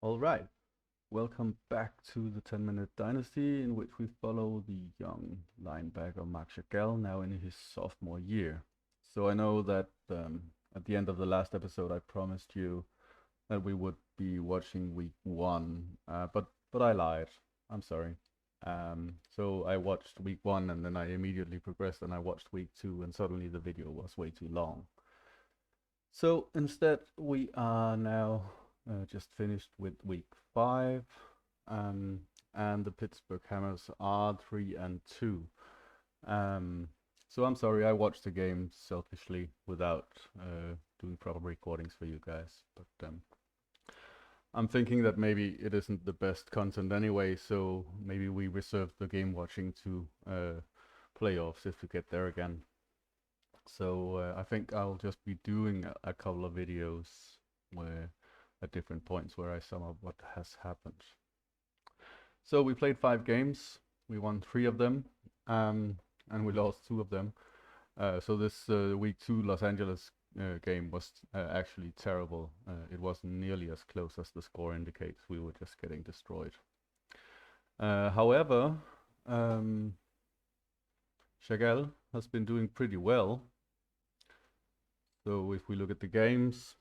Alright, welcome back to the 10-minute Dynasty, in which we follow the young linebacker Asger, now in his sophomore year. So I know that at the end of the last episode I promised you that we would be watching week 1, but I lied. I'm sorry. So I watched week 1 and then I immediately progressed and I watched week 2 and suddenly the video was way too long. So instead we are now just finished with week 5, and the Pittsburgh Hammers are 3-2. So I'm sorry, I watched the game selfishly without doing proper recordings for you guys, but I'm thinking that maybe it isn't the best content anyway, so maybe we reserve the game watching to playoffs if we get there again. So I think I'll just be doing a couple of videos where at different points where I sum up what has happened. So we played 5 games, we won 3 of them, and we lost 2 of them. So this week 2 Los Angeles game was actually terrible. It wasn't nearly as close as the score indicates. We were just getting destroyed. However, Chagall has been doing pretty well. So if we look at the games,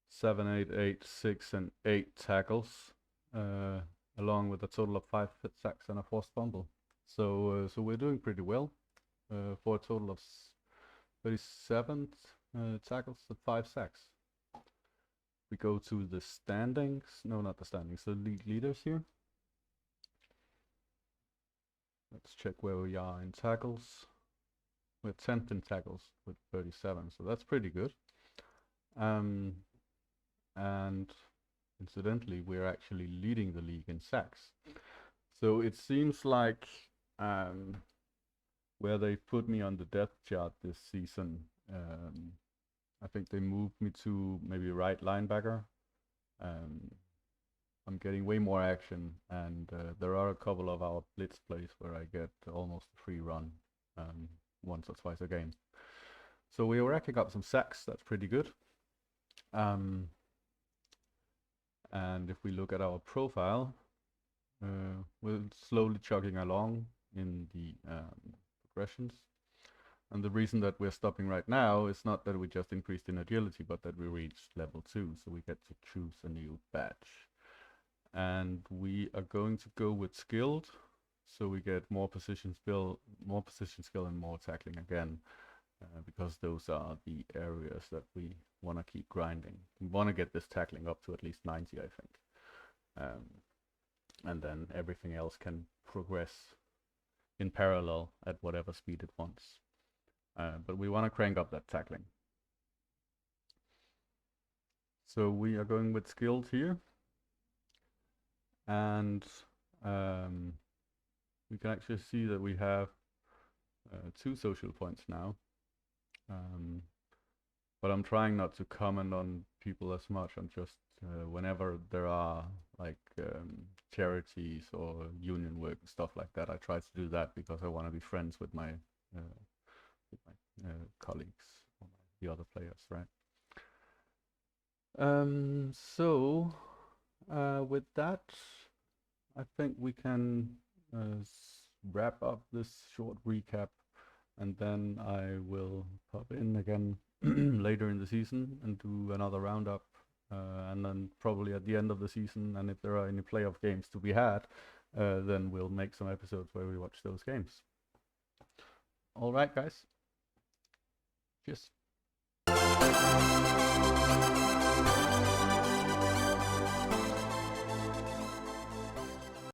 7, 8, 8, 6, and 8 tackles, along with a total of 5 sacks and a forced fumble. So we're doing pretty well for a total of 37 tackles and 5 sacks. We go to the standings. No, not the standings. The league leaders here. Let's check where we are in tackles. We're 10th in tackles with 37, so that's pretty good. And incidentally, we're actually leading the league in sacks. So it seems like where they put me on the depth chart this season, I think they moved me to maybe right linebacker. I'm getting way more action, and there are a couple of our blitz plays where I get almost a free run once or twice a game. So we are racking up some sacks. That's pretty good. And if we look at our profile, we're slowly chugging along in the progressions. And the reason that we're stopping right now is not that we just increased in agility, but that we reached level 2, so we get to choose a new badge. And we are going to go with skilled, so we get more position skill, and more tackling again, because those are the areas that we want to keep grinding. We want to get this tackling up to at least 90, I think. And then everything else can progress in parallel at whatever speed it wants. But we want to crank up that tackling. So we are going with skilled here. And we can actually see that we have 2 social points now. But I'm trying not to comment on people as much. I'm just whenever there are like charities or union work and stuff like that, I try to do that because I want to be friends with my colleagues or the other players, right? So with that, I think we can wrap up this short recap, and then I will pop in again later in the season and do another roundup, and then probably at the end of the season, and if there are any playoff games to be had, then we'll make some episodes where we watch those games. All right, guys. Cheers.